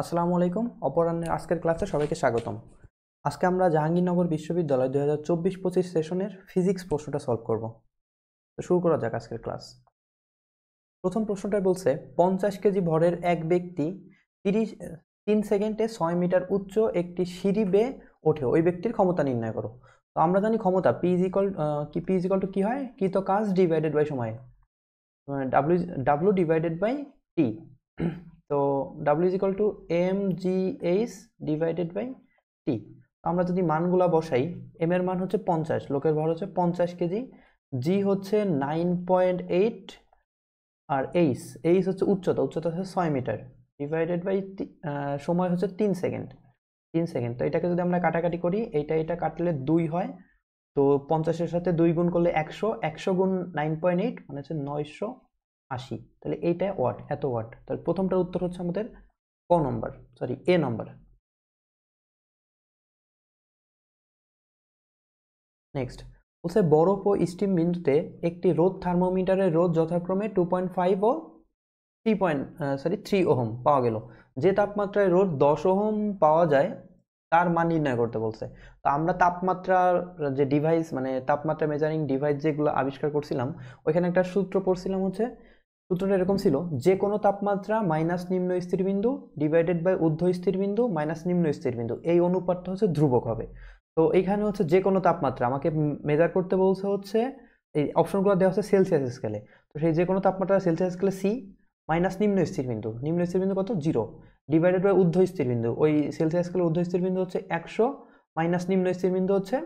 আসসালামু আলাইকুম। অপরাহ্নের আজকের ক্লাসে সবাইকে স্বাগতম। আজকে আমরা জাহাঙ্গীরনগর বিশ্ববিদ্যালয় 2024-25 সেশনের ফিজিক্স প্রশ্নটা সলভ করব। তো শুরু করা যাক আজকের ক্লাস। প্রথম প্রশ্নটা বলছে 50 কেজি ভরের এক ব্যক্তি 3 সেকেন্ডে 6 মিটার উচ্চ একটি সিঁড়ি বেয়ে ওঠে, ওই ব্যক্তির ক্ষমতা নির্ণয় করো। তো আমরা জানি ক্ষমতা P ইজ ইকুয়াল টু কি হয়, কৃত কাজ ডিভাইডেড বাই সময়, ডাব্লিউ ডিভাইডেড বাই টি। তো W is equal to M G H divided by T. আমরা যদি মানগুলা বসাই, এম এর মান হচ্ছে 50, লোকের ভর হচ্ছে 50 কেজি, জি হচ্ছে 9.8, আর এইচ হচ্ছে উচ্চতা হচ্ছে 6 মিটার, ডিভাইডেড বাই সময় হচ্ছে 3 সেকেন্ড। 3 সেকেন্ড। তো এটাকে যদি আমরা কাটাকাটি করি, এটা কাটলে 2 হয়। তো 50-এর সাথে 2 গুণ করলে 100, 100 গুণ 9.8 মানে হচ্ছে 980। তাহলে এইটা ওয়াট, এত ওয়াট। তাহলে প্রথমটার উত্তর হচ্ছে আমাদের এ নাম্বার। নেক্সট বলছে বরফ ও স্টিম বিন্দুতে একটি রোদ থার্মোমিটারের রোদ যথাক্রমে 2.5 ও 3 ওহম পাওয়া গেল। যে তাপমাত্রায় রোদ 10 ওহম পাওয়া যায় তার মান নির্ণয় করতে বলছে। তো আমরা তাপমাত্রার যে ডিভাইস, মানে তাপমাত্রা মেজারিং ডিভাইস যেগুলো আবিষ্কার করছিলাম, ওইখানে একটা সূত্র পড়ছিলাম। সূত্রটা এরকম ছিল, যে কোনো তাপমাত্রা মাইনাস নিম্ন স্থিরবিন্দু ডিভাইডেড বাই ঊর্ধ্ব স্থিরবিন্দু মাইনাস নিম্ন স্থিরবিন্দু, এই অনুপাতটা হচ্ছে ধ্রুবক হবে। তো এইখানে হচ্ছে যে কোনো তাপমাত্রা আমাকে মেজার করতে বলছে হচ্ছে, এই অপশনগুলো দেওয়া হচ্ছে সেলসিয়াস স্কেলে। তো সেই যে কোনো তাপমাত্রা সেলসিয়াস স্কেলে সি, মাইনাস নিম্ন স্থিরবিন্দু কত, 0, ডিভাইডেড বাই ঊর্ধ্ব স্থিরবিন্দু, ওই সেলসিয়াস স্কেলে ঊর্ধ্ব স্থিরবিন্দু হচ্ছে 100, মাইনাস নিম্ন স্থিরবিন্দু হচ্ছে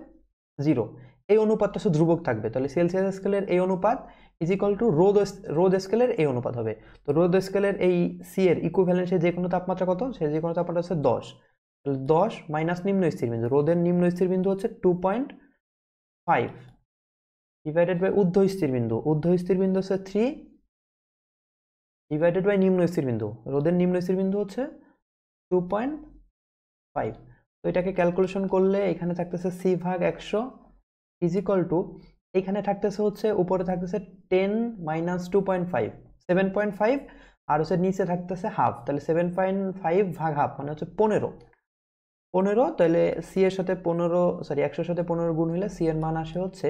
0। এই অনুপাতটা শুধু ধ্রুবক থাকবে। তাহলে সেলসিয়াস স্কেলের এই অনুপাত ইজ ইকুয়াল টু রোদ স্কেলের এই অনুপাত হবে। তো রোদ স্কেলের এই সি এর ইকুইভ্যালেন্ট সে যে কোনো তাপমাত্রা কত, সে যে কোনো তাপমাত্রা হচ্ছে 10। তাহলে 10 মাইনাস নিম্ন স্থিরবিন্দু, রোদের নিম্ন স্থিরবিন্দু হচ্ছে 2.5, ডিভাইডেড বাই ঊর্ধ্ব স্থিরবিন্দু হচ্ছে 3, ডিভাইডেড বাই নিম্ন স্থিরবিন্দু, রোদের নিম্ন স্থিরবিন্দু হচ্ছে 2.5। তো এটাকে ক্যালকুলেশন করলে এখানে থাকতেছে সি ভাগ 100 ইজ ইকুয়াল টু, এখানে থাকতেছে হচ্ছে উপরে থাকতেছে 10 মাইনাস 2.5, 7.5, আর হচ্ছে নিচে থাকতেছে হাফ। তাহলে 7.5 ভাগ হাফ মানে হচ্ছে 15। তাহলে সি এর সাথে 100-র সাথে 15 গুণ হলে সি এর মান আসে হচ্ছে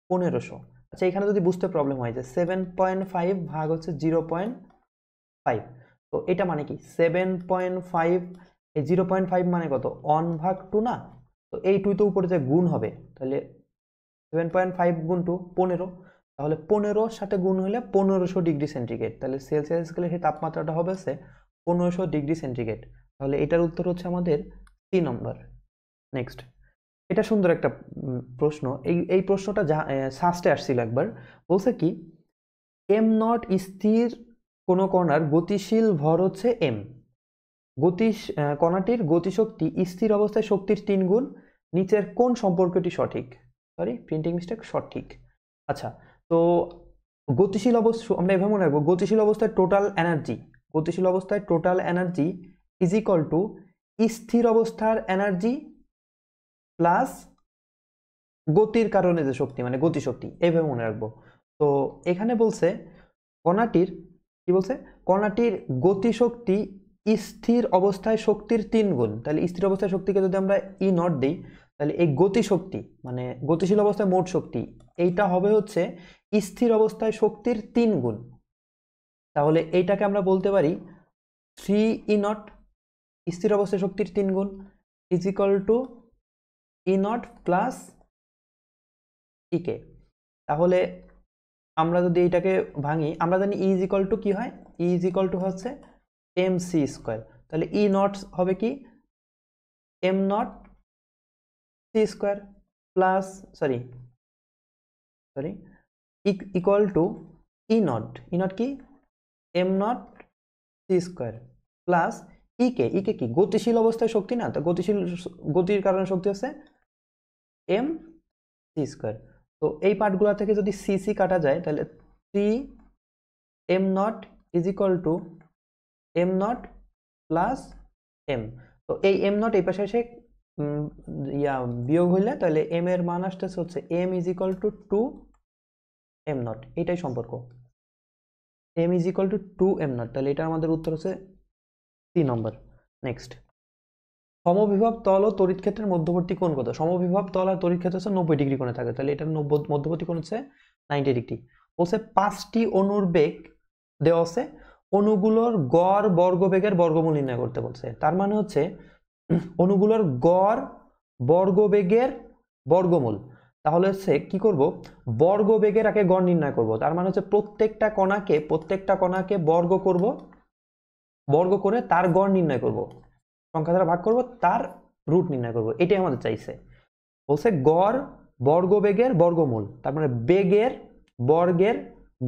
1500। আচ্ছা, এখানে যদি বুঝতে প্রবলেম হয় যে 7.5 ভাগ হচ্ছে 0.5, তো এটা মানে কি 7.5, এই 0.5 মানে কত, 1/2 না? তো এই 2 তো উপরে যে গুণ হবে, তাহলে 7.5 গুণ 2 15, তাহলে 15-র সাথে গুণ হলে 1500 ডিগ্রি সেন্টিগ্রেড। তাহলে সেলসিয়াস স্কেলে সেই তাপমাত্রাটা হবে 1500 ডিগ্রি সেন্টিগ্রেড। তাহলে এটার উত্তর হচ্ছে আমাদের সি নম্বর। নেক্সট, এটা সুন্দর একটা প্রশ্ন। এই প্রশ্নটা সাস্টে আসছিল একবার। বলছে কি, এম নট স্থির কোনো কণার গতিশীল ভর হচ্ছে এম, কণাটির গতিশক্তি স্থির অবস্থায় শক্তির 3 গুণ, নিচের কোন সম্পর্কটি সঠিক? প্রিন্টিং মিস্টেক, সঠিক। আচ্ছা, তো গতিশীল অবস্থা আমরা এভাবে মনে রাখবো, গতিশীল অবস্থায় total energy is equal two স্থির অবস্থার এনার্জি প্লাস গতির কারণে যে শক্তি, মানে গতিশক্তি, এইভাবে মনে রাখবো। তো এখানে বলছে কণাটির কণাটির গতিশক্তি স্থির অবস্থায় শক্তির 3 গুণ। তাহলে স্থির অবস্থায় শক্তিকে যদি আমরা ই নট দিই, তাহলে এই গতিশক্তি মানে গতিশীল অবস্থায় মোট শক্তি, এইটা হবে হচ্ছে স্থির অবস্থায় শক্তির 3 গুণ। তাহলে এইটাকে আমরা বলতে পারি 3 E0, স্থির অবস্থায় শক্তির 3 গুণ, is equal two E0 plus ইকে। তাহলে আমরা যদি এইটাকে ভাঙি, আমরা জানি ই ইজ ইকুয়াল টু কি হয়, ই ইজ ইকুয়াল টু হচ্ছে এম সি স্কোয়ার। তাহলে ই নট হবে কি, M naught C square plus equal to E naught কি, M naught C square plus ইকে কি গতিশীল অবস্থায় শক্তি না, তো গতির কারণে শক্তি হচ্ছে এম সি স্কোয়ার। তো এই পার্টগুলো থেকে যদি সি সি কাটা যায়, তাহলে 3 m naught is equal to m naught plus m. তো এই এম নট এই পাশে এসে বিয়োগ হইলে, তাহলে এম এর মান আসতেছে হচ্ছে M is equal two 2m0, এটাই সম্পর্ক, M is equal two 2m0। তাহলে এটা আমাদের উত্তর হচ্ছে সি নম্বর। নেক্সট, সমবিভব তল ও তড়িৎ ক্ষেত্রের মধ্যবর্তী কোণ কত? সমবিভব তল আর তড়িৎ ক্ষেত্র হচ্ছে 90 ডিগ্রি কোণে থাকে, তাহলে এটার মধ্যবর্তী কোণ হচ্ছে 90 ডিগ্রি। বলছে 5টি অণুর বেগ দেওয়া আছে, অণুগুলোর গড় বর্গবেগের বর্গমূল নির্ণয় করতে বলছে। তার মানে হচ্ছে অণুগুলোর গড় বর্গবেগের বর্গমূল। তাহলে হচ্ছে কি করব, বর্গবেগের আগে গড় নির্ণয় করব। তার মানে হচ্ছে প্রত্যেকটা কণাকে বর্গ করব, বর্গ করে তার গড় নির্ণয় করব, সংখ্যা দ্বারা ভাগ করব, তার রুট নির্ণয় করব। এটাই আমাদের চাইছে। বলছে গড় বর্গবেগের বর্গমূল, তার মানে বেগের বর্গের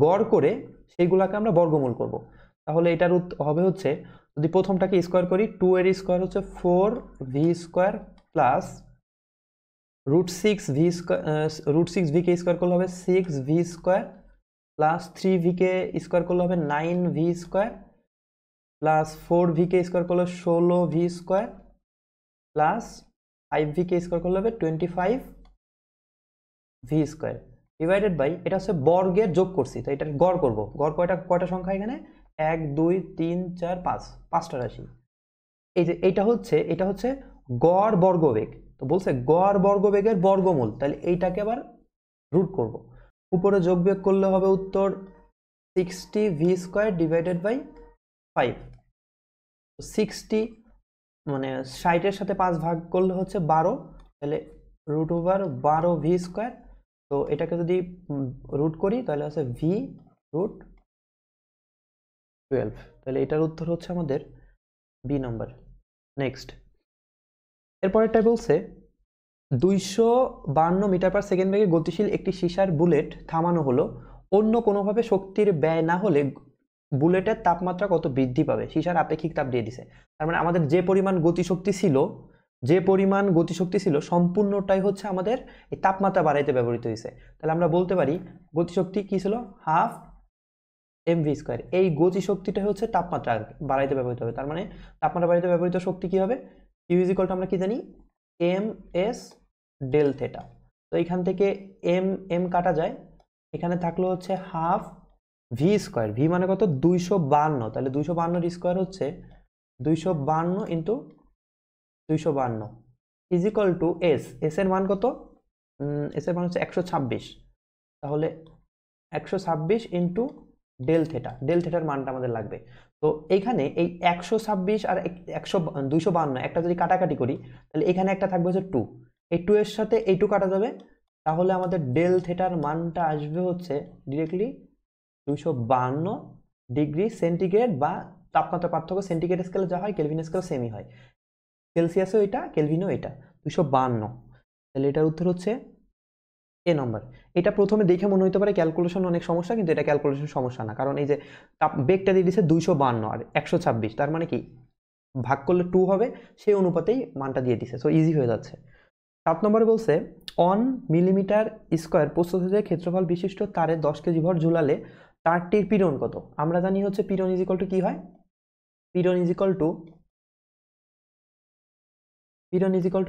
গড় করে সেইগুলাকে আমরা বর্গমূল করব। তাহলে এটার হবে হচ্ছে, যদি প্রথমটাকে স্কোয়ার করি, 2 এর স্কোয়ার হচ্ছে 4v স্কোয়ার প্লাস √6v কে স্কোয়ার করলে হবে 6v স্কোয়ার প্লাস 3v কে স্কোয়ার করলে হবে 9v স্কোয়ার প্লাস 4v কে স্কোয়ার করলে 16v স্কোয়ার প্লাস 5v কে স্কোয়ার করলে হবে 25v স্কোয়ার ডিভাইডেড বাই, এটা হচ্ছে বর্গের যোগ করছি, তো এটার গড় করব। গড় কয়টা সংখ্যা এখানে? 1 2 3 4 5, 5টা রাশি। এই যে এটা হচ্ছে গড় বর্গবেগ। তো বলছে গড় বর্গবেগের বর্গমূল, তাহলে এইটাকে আবার রুট করব। উপরে যোগ বিয়োগ করলে হবে উত্তর 60v স্কোয়ার ডিভাইডেড বাই 5। 60 মানে 60-এর সাথে 5 ভাগ করলে হচ্ছে 12, তাহলে √12v স্কোয়ার। তো এটাকে যদি রুট করি তাহলে হচ্ছে v√12, তাহলে এটার উত্তর হচ্ছে আমাদের বি নম্বর। নেক্সট, এরপরেরটা বলছে 252 মিটার পার সেকেন্ড বেগে গতিশীল একটি সীসার বুলেট থামানো হলো, অন্য কোনোভাবে শক্তির ব্যয় না হলে বুলেটের তাপমাত্রা কত বৃদ্ধি পাবে? সীসার আপেক্ষিক তাপ দিয়ে দিছে। তার মানে আমাদের যে পরিমাণ গতিশক্তি ছিল সম্পূর্ণটাই হচ্ছে আমাদের এই তাপমাত্রা বাড়াইতে ব্যবহৃত হয়েছে। তাহলে আমরা বলতে পারি গতিশক্তি কি ছিল? 12 mv স্কোয়ার। এই গতিশক্তিটা হচ্ছে তাপমাত্রা বাড়াইতে ব্যবহৃত হবে। তার মানে তাপমাত্রা বাড়াইতে ব্যবহৃত শক্তি কি হবে? Q = আমরা কি জানি, ms ডেল থেটা। তো এখান থেকে m কাটা যায়, এখানে থাকলো হচ্ছে 12 v স্কোয়ার। v মানে কত? 252। তাহলে 252 স্কোয়ার হচ্ছে 252 ইন্টু 252 ইজিক্যাল টু s এর মান কত? s এর মান হচ্ছে 126। তাহলে 126 ইন্টু ডেল থেটার মানটা আমাদের লাগবে। তো এইখানে এই 126 আর 252 একটা যদি কাটাকাটি করি, তাহলে এখানে একটা থাকবে হচ্ছে 2, এই 2 এর সাথে এই 2 কাটা যাবে, তাহলে আমাদের ডেল থেটার মানটা আসবে হচ্ছে ডিরেক্টলি 252 ডিগ্রি সেন্টিগ্রেড, বা তাপমাত্রা পার্থক্য সেন্টিগ্রেড স্কেলে যা হয় কেলভিন স্কেলে সেমই হয়, সেলসিয়াসও এটা কেলভিনও এটা 252। তাহলে এটার উত্তর হচ্ছে এ নম্বর। এটা প্রথমে দেখে মনে হতে পারে ক্যালকুলেশন অনেক সমস্যা, কিন্তু এটা ক্যালকুলেশন সমস্যা না, কারণ এই যে বেগটা দিয়ে দিচ্ছে 252 আর 126, তার মানে কি ভাগ করলে 2 হবে, সেই অনুপাতেই মানটা দিয়ে দিছে, সো ইজি হয়ে যাচ্ছে। 7 নম্বরে বলছে 1 মিলিমিটার স্কোয়ার প্রস্থচ্ছেদের ক্ষেত্রফল বিশিষ্ট তারে 10 কেজি ভর ঝুলালে তারটির পীড়ন কত? আমরা জানি হচ্ছে পীড়ন ইজিক্যাল টু কি হয়, পীড়ন ইজিক্যাল টু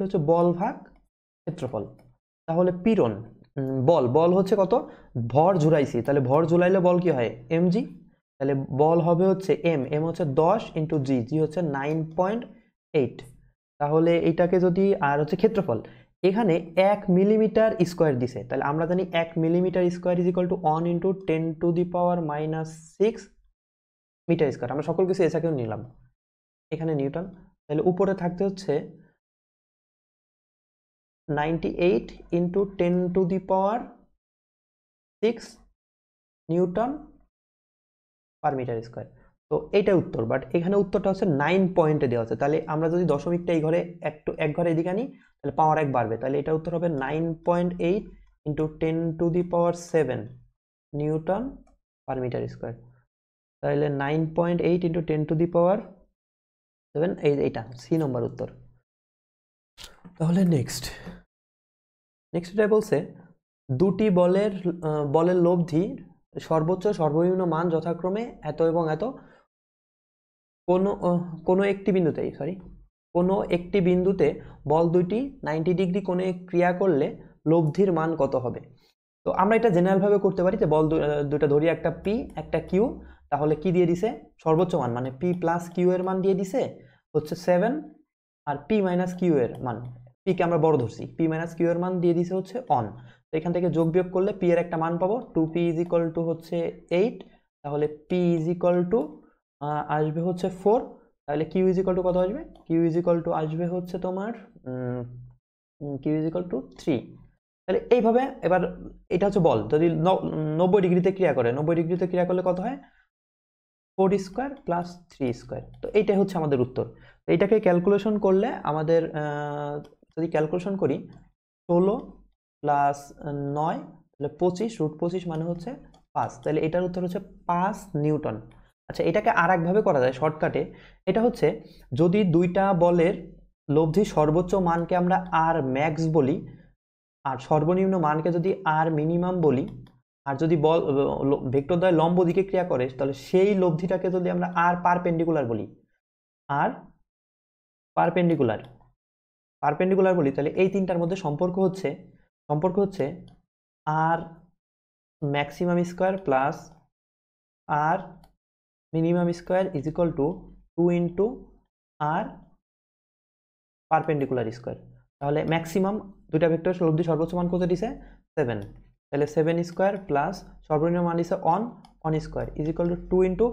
হচ্ছে বল ভাগ ক্ষেত্রফল। তাহলে পীড়ন বল হচ্ছে কত? ভর ঝুলাইছি, তাহলে ভর ঝুলাইলে বল কি হয়? mg। তাহলে বল হবে হচ্ছে m হচ্ছে 10 ইন্টু g হচ্ছে 9.8। তাহলে এইটাকে যদি, আর হচ্ছে ক্ষেত্রফল এখানে 1 মিলিমিটার স্কোয়ার দিছে, তাহলে আমরা জানি 1 millimetre square is equal to 1 into 10⁻⁻6 metre square. আমরা সকল কিছু এসাকেও নিলাম, এখানে নিউটন। তাহলে উপরে থাকতে হচ্ছে 98 into 10⁻6 newton per metre square. তো এইটা উত্তর, বাট এখানে উত্তরটা হচ্ছে 9 পয়েন্টে দেওয়া আছে। তাহলে আমরা যদি দশমিকটা এই ঘরে এক ঘরে এদিকে আনি, তাহলে পাওয়ার 1 বাড়বে, তাহলে এটা উত্তর হবে 9.8 into 10⁻7 newton per metre square. তাহলে 9.8 ইন্টু 10⁻7, এইটা সি নম্বর উত্তর। তাহলে নেক্সট এটা বলছে দুটি বলের লব্ধি সর্বোচ্চ সর্বনিম্ন মান যথাক্রমে এত এবং এত, কোনো একটি বিন্দুতে বল দুইটি 90 ডিগ্রি কোণে ক্রিয়া করলে লব্ধির মান কত হবে? তো আমরা এটা জেনারেল ভাবে করতে পারি যে বল দুটো ধরি, একটা পি একটা কিউ, তাহলে কি দিয়ে দিছে, সর্বোচ্চ মান মানে পি প্লাস কিউ এর মান দিয়ে দিছে হচ্ছে 7, আর পি মাইনাস কিউ এর মান, পি কে আমরা বড় ধরছি, পি মাইনাস কিউ এর মান দিয়ে দিছে হচ্ছে অন। তো এখান থেকে যোগ বিয়োগ করলে পি এর একটা মান পাবো, 2p ইজ ইকুয়াল টু হচ্ছে 8, তাহলে পি ইজ ইকুয়াল টু আসবে হচ্ছে 4, তাহলে কিউ ইজ ইকুয়াল টু কত আসবে, কিউ ইজ ইকুয়াল টু আসবে হচ্ছে তোমার কিউ ইজ ইকুয়াল টু 3। তাহলে এইভাবে এবার এটা হচ্ছে বল, যদি 90 ডিগ্রিতে ক্রিয়া করে, 90 ডিগ্রিতে ক্রিয়া করলে কত হয়, 4 স্কোয়ার প্লাস 3 স্কোয়ার। তো এইটাই হচ্ছে আমাদের উত্তর। তো এইটাকে ক্যালকুলেশন করলে আমাদের যদি ক্যালকুলেশন করি 16 প্লাস 9 তাহলে 25, √25 মানে হচ্ছে 5, তাহলে এটার উত্তর হচ্ছে 5 নিউটন। আচ্ছা, এটাকে আর একভাবে করা যায় শর্টকাটে, এটা হচ্ছে যদি দুইটা বলের লব্ধি সর্বোচ্চ মানকে আমরা আর ম্যাক্স বলি, আর সর্বনিম্ন মানকে যদি আর মিনিমাম বলি, আর যদি বল ভেক্টর দ্বয় লম্ব দিকে ক্রিয়া করে, তাহলে সেই লব্ধিটাকে যদি আমরা আর পারপেন্ডিকুলার বলি, আর পারপেন্ডিকুলার বলি, তাহলে এই তিনটার মধ্যে সম্পর্ক হচ্ছে R maximum square plus R minimum square is equal to 2 into R perpendicular square. তাহলে ম্যাক্সিমাম দুইটা ভেক্টর লব্ধি সর্বোচ্চ মান কত দিছে, 7, তাহলে 7 স্কোয়ার প্লাস সর্বনিম্ন মান দিছে on square is equal to 2 into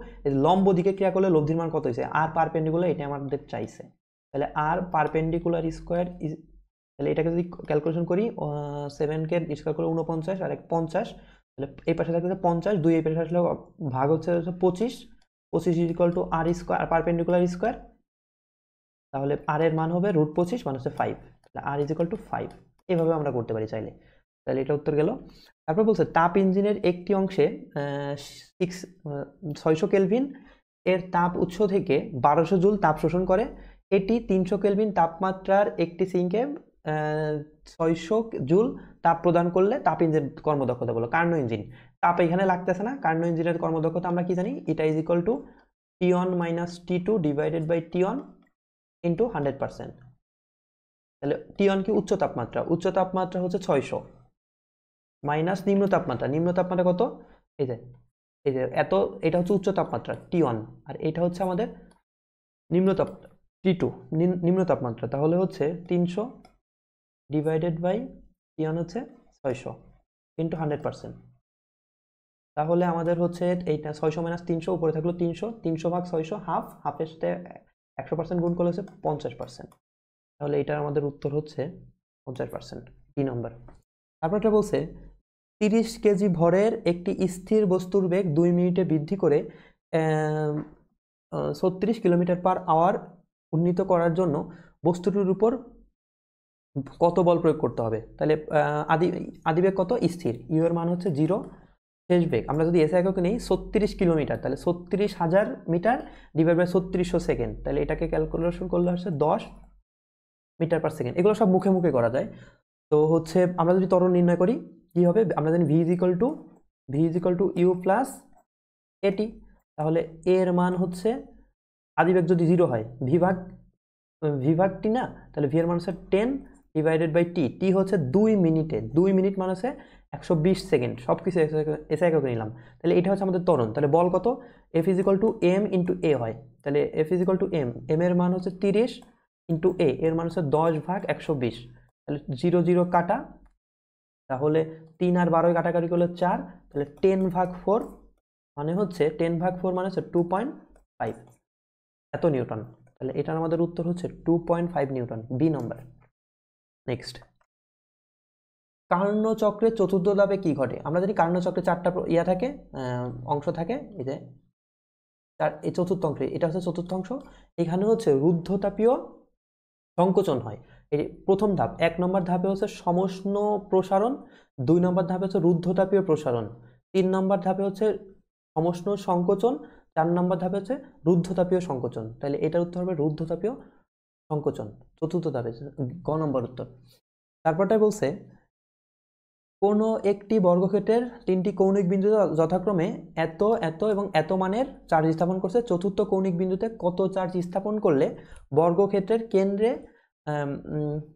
লম্ব দিকে ক্রিয়া করলে লব্ধির মান কত হয়েছে, আর পারপেন্ডিকুলার, এটা আমাদের চাইছে। তাহলে আর পারপেন্ডিকুলার স্কোয়ার ইজ, তাহলে এটাকে যদি ক্যালকুলেশন করি 7কে স্কোয়ার করে 49 আর 50, তাহলে এই পাশে থাকলে 50, 2 এই পাশে আসলে ভাগ হচ্ছে 25 is equal to r square perpendicular square, তাহলে আর এর মান হবে √25 মানে হচ্ছে 5, তাহলে আর ইজ ইকুয়াল টু 5। এইভাবে আমরা করতে পারি চাইলে। তাহলে এটা উত্তর গেল। তারপর বলছে তাপ ইঞ্জিনের একটি অংশে 600 কেলভিন এর তাপ উৎস থেকে 1200 জুল তাপ শোষণ করে, এটি 300 কেলভিন তাপমাত্রার একটি সিঙ্কে 600 জুল তাপ প্রদান করলে তাপ ইঞ্জিন কর্মদক্ষতা বলো। কার্নো ইঞ্জিন, তাপ এখানে লাগতেছে না, কার্নো ইঞ্জিনের কর্মদক্ষতা আমরা কি জানি, এটা is equal to T1 minus T2 divided by T1 into 100%। তাহলে T1 কি উচ্চ তাপমাত্রা হচ্ছে 600 মাইনাস নিম্ন তাপমাত্রা কত, এই যে এত, এটা হচ্ছে উচ্চ তাপমাত্রা T1, আর এটা হচ্ছে আমাদের T2 নিম্ন তাপমাত্রা, তাহলে হচ্ছে 300 ডিভাইডেড বাই T1 হচ্ছে 600 ইন্টু 100%। তাহলে আমাদের হচ্ছে এইটা 600 মাইনাস 300, উপরে থাকলো 300 ভাগ 600, হাফের সাথে 100% গুণ করলে হচ্ছে 50%। তাহলে এটার আমাদের উত্তর হচ্ছে 50%, 2 নম্বর। তারপর এটা বলছে 30 কেজি ভরের একটি স্থির বস্তুর বেগ 2 মিনিটে বৃদ্ধি করে 36 কিলোমিটার পার আওয়ার উন্নীত করার জন্য বস্তুটির উপর কত বল প্রয়োগ করতে হবে। তাহলে আদিবেগ কত, স্থির, ইউ এর মান হচ্ছে 0, শেষ বেগ আমরা যদি এসে এককে নেই 36 কিলোমিটার, তাহলে 36,000 মিটার ডিভাইড বাই 3600 সেকেন্ড, তাহলে এটাকে ক্যালকুলেশন করলে হচ্ছে 10 মিটার পার সেকেন্ড। এগুলো সব মুখে মুখে করা যায়। তো হচ্ছে আমরা যদি ত্বরণ নির্ণয় করি কি হবে, আমরা জানি v is equal to u plus at, তাহলে এর মান হচ্ছে আদিবেগ যদি 0 হয় ভি ভাগ টি না, তাহলে ভি এর মান হচ্ছে 10 ডিভাইডেড বাই টি হচ্ছে 2 মিনিটে, 2 মিনিট মানে হচ্ছে 120 সেকেন্ড, সব কিছু এসে এককে নিলাম। তাহলে এটা হচ্ছে আমাদের ত্বরণ। তাহলে বল কত, F is equal to M into A হয়, তাহলে F is equal to M এর মান হচ্ছে 30 ইন্টু এর মান হচ্ছে 10 ভাগ 120, তাহলে 0 0 কাটা, তাহলে 3 আর 12 কাটাকাটি করলে 4, তাহলে 10 ভাগ 4 মানে হচ্ছে 2.5 এত নিউটন। তাহলে এটার আমাদের উত্তর হচ্ছে 2.5 নিউটন, বি নম্বর। নেক্সট, কার্নো চক্রের চতুর্থ ধাপে কি ঘটে। আমরা জানি কার্নো চক্রে 4টা থাকে, অংশ থাকে, এই যে এই চতুর্থ অংশ, এটা হচ্ছে চতুর্থ অংশ। এখানে হচ্ছে রুদ্ধতাপীয় সংকোচন হয়। এই প্রথম ধাপ, 1 নম্বর ধাপে হচ্ছে সমষ্ণ প্রসারণ, 2 নম্বর ধাপে হচ্ছে রুদ্ধতাপীয় প্রসারণ, 3 নম্বর ধাপে হচ্ছে সমষ্ণ সংকোচন, 4 নম্বর ধাপে হচ্ছে রুদ্ধতাপীয় সংকোচন। তাহলে এটার উত্তর হবে রুদ্ধতাপীয় সংকোচন, চতুর্থ ধাপে, গ নম্বর উত্তর। তারপরটাই বলছে কোনো একটি বর্গক্ষেত্রের 3টি কৌণিক বিন্দুতে যথাক্রমে এত এত এবং এত মানের চার্জ স্থাপন করছে, চতুর্থ কৌণিক বিন্দুতে কত চার্জ স্থাপন করলে বর্গক্ষেত্রের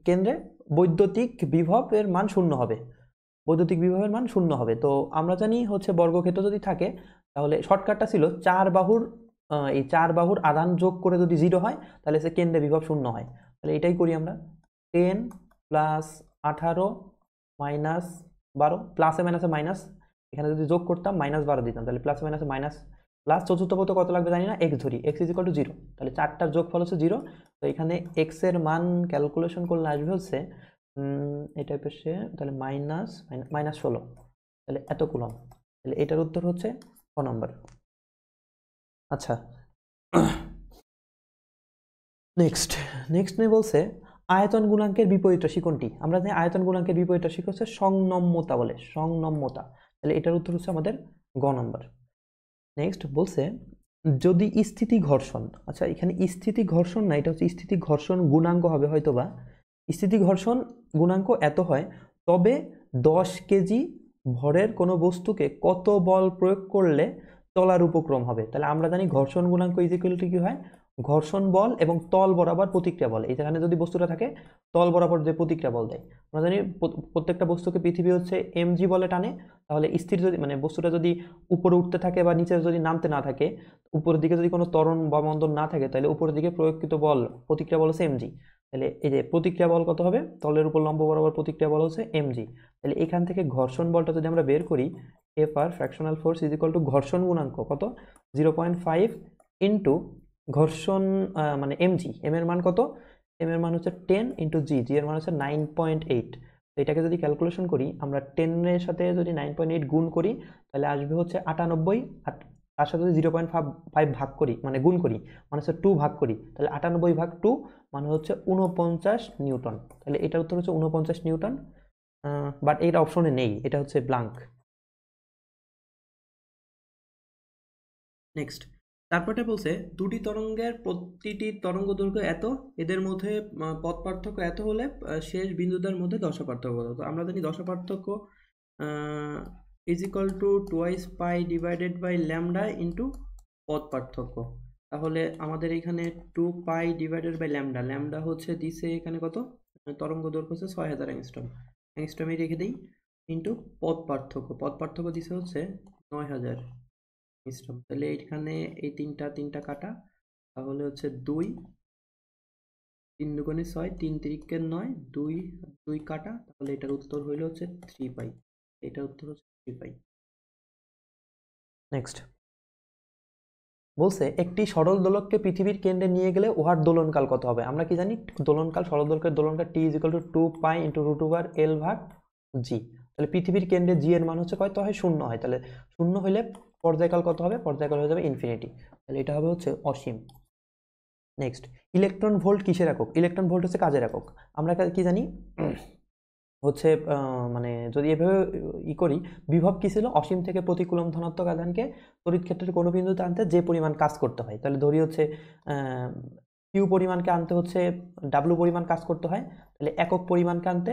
কেন্দ্রে বৈদ্যুতিক বিভবের মান শূন্য হবে। তো আমরা জানি হচ্ছে বর্গক্ষেত্র যদি থাকে তাহলে শর্টকাটটা ছিল এই 4 বাহুর আধান যোগ করে যদি 0 হয় তাহলে সে কেন্দ্রে বিভব 0 হয়। তাহলে এটাই করি আমরা। 10 প্লাস 18 মাইনাস 12, প্লাসে মাইনাসে মাইনাস, এখানে যদি যোগ করতাম -12 দিতাম, তাহলে প্লাসে মাইনাসে মাইনাস, প্লাস চতুর্থ পদ কত লাগবে জানি না, x ধরি, x ইজ ইকুয়াল টু 0, তাহলে 4টার যোগফল হচ্ছে 0। তো এখানে x এর মান ক্যালকুলেশন করলে আসবে হচ্ছে এটা পেছে, তাহলে -16, তাহলে এত কুলম। তাহলে এটার উত্তর হচ্ছে ক নম্বর। আচ্ছা, নেক্সট নিয়ে বলছে আয়তন গুণাঙ্কের বিপরীত রাশি কোনটি? আমরা জানি আয়তন গুণাঙ্কের বিপরীত রাশি হচ্ছে সংনম্যতা বলে, সংনম্যতা। তাহলে এটার উত্তর হচ্ছে আমাদের গ নম্বর। নেক্সট বলছে যদি স্থিতি ঘর্ষণ, আচ্ছা এখানে স্থিতি ঘর্ষণ না, এটা হচ্ছে স্থিতি ঘর্ষণ গুণাঙ্ক হবে হয়তোবা। স্থিতি ঘর্ষণ গুণাঙ্ক এত হয়, তবে 10 কেজি ভরের কোনো বস্তুকে কত বল প্রয়োগ করলে চলার উপক্রম হবে। তাহলে আমরা জানি ঘর্ষণ গুণাঙ্ক ইজ ইকুয়াল টু কি হয়, ঘর্ষণ বল এবং তল বরাবর প্রতিক্রিয়া বল। এখানে যদি বস্তুটা থাকে তল বরাবর যে প্রতিক্রিয়া বল দেয়, আমরা জানি প্রত্যেকটা বস্তুকে পৃথিবী হচ্ছে এমজি বলে টানে। তাহলে স্থির যদি মানে বস্তুটা যদি উপরে উঠতে থাকে বা নিচে যদি নামতে না থাকে, উপরের দিকে যদি কোনো ত্বরণ বা মন্দন না থাকে, তাহলে উপরের দিকে প্রয়োগকৃত বল প্রতিক্রিয়া বল হচ্ছে এমজি। তাহলে এই যে প্রতিক্রিয়া বল কত হবে, তলের উপর লম্ব বরাবর প্রতিক্রিয়া বল হচ্ছে এমজি। তাহলে এখান থেকে ঘর্ষণ বলটা যদি আমরা বের করি, f r frictional force is equal to ঘর্ষণ গুণাঙ্ক কত 0.5 ইন্টু ঘর্ষণ মানে এমজি, এম এর মান কত, এম এর মান হচ্ছে 10 ইন্টু জি, জি এর মান হচ্ছে 9.8। তো এটাকে যদি ক্যালকুলেশন করি, আমরা 10 এর সাথে যদি 9.8 গুণ করি তাহলে আসবে হচ্ছে 98, আর তার সাথে যদি 0.5 ভাগ করি মানে গুণ করি মানে হচ্ছে 2 ভাগ করি, তাহলে 98 ভাগ 2 মানে হচ্ছে 49 নিউটন। তাহলে এটার উত্তর হচ্ছে 49 নিউটন, বাট এইটা অপশনে নেই, এটা হচ্ছে ব্লাঙ্ক। নেক্সট তারপরে বলছে দুটি তরঙ্গের প্রতিটি তরঙ্গ দৈর্ঘ্য এত, এদের মধ্যে পথ পার্থক্য এত হলে শেষ বিন্দুদের মধ্যে দশা পার্থক্য কত? তো আমরা জানি দশা পার্থক্য is equal to twice pi divided by lambda into পথ পার্থক্য। তাহলে আমাদের এখানে 2 pi divided by lambda, lambda হচ্ছে দিছে এখানে কত, তরঙ্গ দৈর্ঘ্য হচ্ছে 6000 অ্যাংস্ট্রম, অ্যাংস্ট্রমে রেখে দিই, ইন্টু পথ পার্থক্য দিছে হচ্ছে 9000 অ্যাংস্ট্রম। তাহলে এইখানে এই তিনটা কাটা, তাহলে হচ্ছে 2, 3 দুগুণে 6, 3 তিরিকে 9, 2 কাটা, তাহলে এটার উত্তর হইল হচ্ছে 3 পাই। এটার উত্তর হচ্ছে 3 পাই। নেক্সট বলছে একটি সরল দোলককে পৃথিবীর কেন্দ্রে নিয়ে গেলে উহার দোলনকাল কত হবে? আমরা কি জানি দোলনকাল, সরল দোলকের দোলনকাল T is equal to 2 pi into root over L ভাগ জি। তাহলে পৃথিবীর কেন্দ্রে জি এর মান হচ্ছে কত হয়, 0 হয়। তাহলে 0 হইলে পর্যায়কাল কত হবে, পর্যায়কাল হয়ে যাবে ইনফিনিটি। তাহলে এটা হবে হচ্ছে অসীম। নেক্সট ইলেকট্রন ভোল্ট কিসের একক? ইলেকট্রন ভোল্ট হচ্ছে কাজের একক। আমরা কি জানি হচ্ছে মানে যদি এভাবে করি, বিভব কি ছিল, অসীম থেকে প্রতি কুলম্ব ধনাত্মক আধানকে তড়িৎ ক্ষেত্রের কোনো বিন্দুতে আনতে যে পরিমাণ কাজ করতে হয়। তাহলে ধরি হচ্ছে কিউ পরিমাণকে আনতে হচ্ছে ডাব্লু পরিমাণ কাজ করতে হয়, তাহলে একক পরিমাণকে আনতে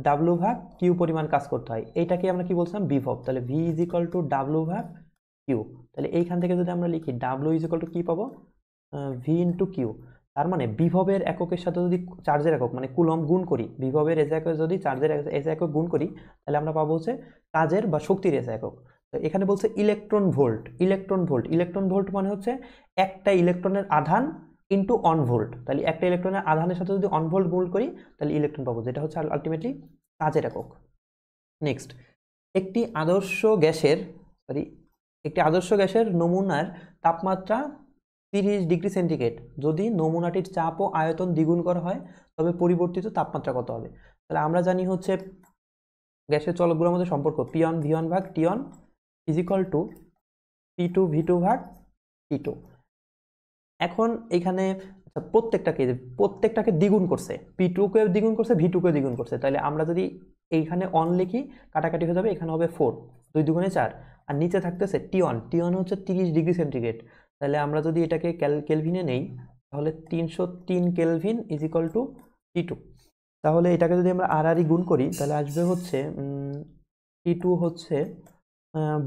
ডাব্লু ভাগ কিউ পরিমাণ কাজ করতে হয়। এইটাকে আমরা কি বলছিলাম, বিভব। তাহলে V is equal to W ভাগ কিউ। তাহলে এইখান থেকে যদি আমরা লিখি ডাব্লু ইজ ইকুয়াল টু কি পাবো, ভি ইন্টু কিউ। তার মানে বিভবের এককের সাথে যদি চার্জের একক মানে কুলম্ব গুণ করি, বিভবের এস একক যদি চার্জের এস একক গুণ করি, তাহলে আমরা পাবো হচ্ছে কাজের বা শক্তির এস একক। তো এখানে বলছে ইলেকট্রন ভোল্ট, ইলেকট্রন ভোল্ট মানে হচ্ছে একটা ইলেকট্রনের আধান ইন্টু অন ভোল্ট। তাহলে একটা ইলেকট্রনের আধানের সাথে যদি অন ভোল্ট গুণ করি তাহলে ইলেকট্রন পাবো, যেটা হচ্ছে আলটিমেটলি কাজের একক। নেক্সট একটি আদর্শ গ্যাসের নমুনার তাপমাত্রা 30 ডিগ্রি সেন্টিগ্রেড, যদি নমুনাটির চাপ ও আয়তন দ্বিগুণ করা হয় তবে পরিবর্তিত তাপমাত্রা কত হবে? তাহলে আমরা জানি হচ্ছে গ্যাসের চলকগুলোর মধ্যে সম্পর্ক P1 V1 ভাগ T1 is equal two P2 V2 ভাগ T2। এখন এখানে প্রত্যেকটাকে দ্বিগুণ করছে, P2 কে দ্বিগুণ করছে, V2 কে দ্বিগুণ করছে। তাহলে আমরা যদি এইখানে অন লিখি কাটাকাটি হয়ে যাবে, এখানে হবে 4, 2 দুগুণে 4, আর নিচে থাকতেছে T1 হচ্ছে 30 ডিগ্রি সেন্টিগ্রেড। তাহলে আমরা যদি এটাকে কেলভিনে নেই তাহলে 303 kelvin is equal two T2। তাহলে এটাকে যদি আমরা আর গুণ করি তাহলে আসবে হচ্ছে T2 হচ্ছে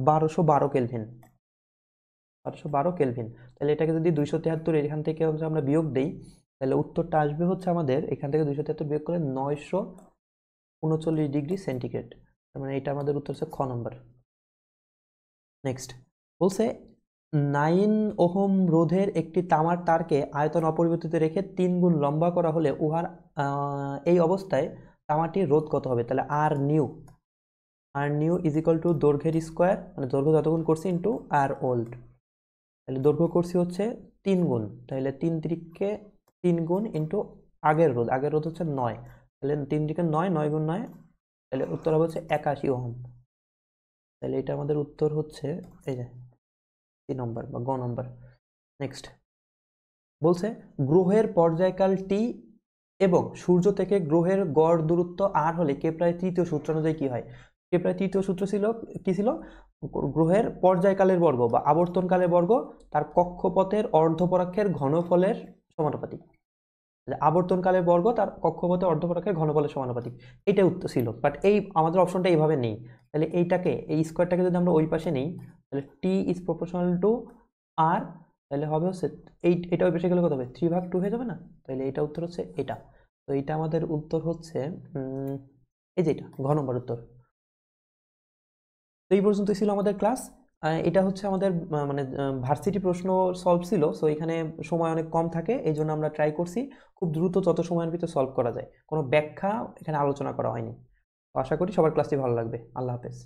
1212 কেলভিন, 1212 কেলভিন। তাহলে এটাকে যদি 273 এখান থেকে আমরা বিয়োগ দেই, তাহলে উত্তরটা আসবে হচ্ছে আমাদের এখান থেকে 273 বিয়োগ করলে 939 ডিগ্রি সেন্টিগ্রেড। তার মানে এটা আমাদের উত্তর হচ্ছে খ নম্বর। নেক্সট বলছে 9 ওহম রোধের একটি তামার তারকে আয়তন অপরিবর্তিত রেখে 3 গুণ লম্বা করা হলে উহার এই অবস্থায় তামাটির রোধ কত হবে? তাহলে আর নিউ ইজ ইকুয়াল টু দৈর্ঘ্যের স্কোয়ার, মানে দৈর্ঘ্য যতগুণ করছি ইন্টু আর ওল্ড। তাহলে দৈর্ঘ্য করছি হচ্ছে 3 গুণ, তাহলে 3 তিরিকে 3 গুণ ইন্টু আগের রোধ হচ্ছে 9, তাহলে 3 তিরিকে 9, 9 গুণ 9, তাহলে উত্তর হবে হচ্ছে 81 ওহম। তাহলে এটা আমাদের উত্তর হচ্ছে এই যে সি নম্বর বা গ নম্বর। নেক্সট বলছে গ্রহের পর্যায়কাল টি এবং সূর্য থেকে গ্রহের গড় দূরত্ব আর হলে কে প্রায় তৃতীয় সূত্র অনুযায়ী কি হয়? কে প্রায় তৃতীয় সূত্র কি ছিল? গ্রহের পর্যায়কালের বর্গ বা আবর্তনকালের বর্গ তার কক্ষপথের অর্ধপরাক্ষের ঘনফলের সমানুপাতিক। আবর্তনকালের বর্গ তার কক্ষপথের অর্ধপরাক্ষের ঘনফলের সমানুপাতিক, এইটা উত্তর ছিল। বাট এই আমাদের অপশনটা এইভাবে নেই, তাহলে এই স্কোয়ারটাকে যদি আমরা ওই পাশে নেই, তাহলে টি ইজ প্রপোর্শনাল টু আর, তাহলে হবে হচ্ছে এটা ওই পাশে গেলে কত হবে? 3/2 হয়ে যাবে না? তাহলে এটা উত্তর হচ্ছে এটা। তো এইটা আমাদের উত্তর হচ্ছে এই যে এটা ঘ নম্বর উত্তর। তো এই পর্যন্তই ছিল আমাদের ক্লাস। এটা হচ্ছে আমাদের মানে ভার্সিটি প্রশ্ন সলভ ছিল, সো এখানে সময় অনেক কম থাকে, এই জন্য আমরা ট্রাই করছি খুব দ্রুত যত সময়ের ভিতরে সলভ করা যায়, কোনো ব্যাখ্যা এখানে আলোচনা করা হয়নি। তো আশা করি সবার ক্লাসটি ভালো লাগবে। আল্লাহ হাফেজ।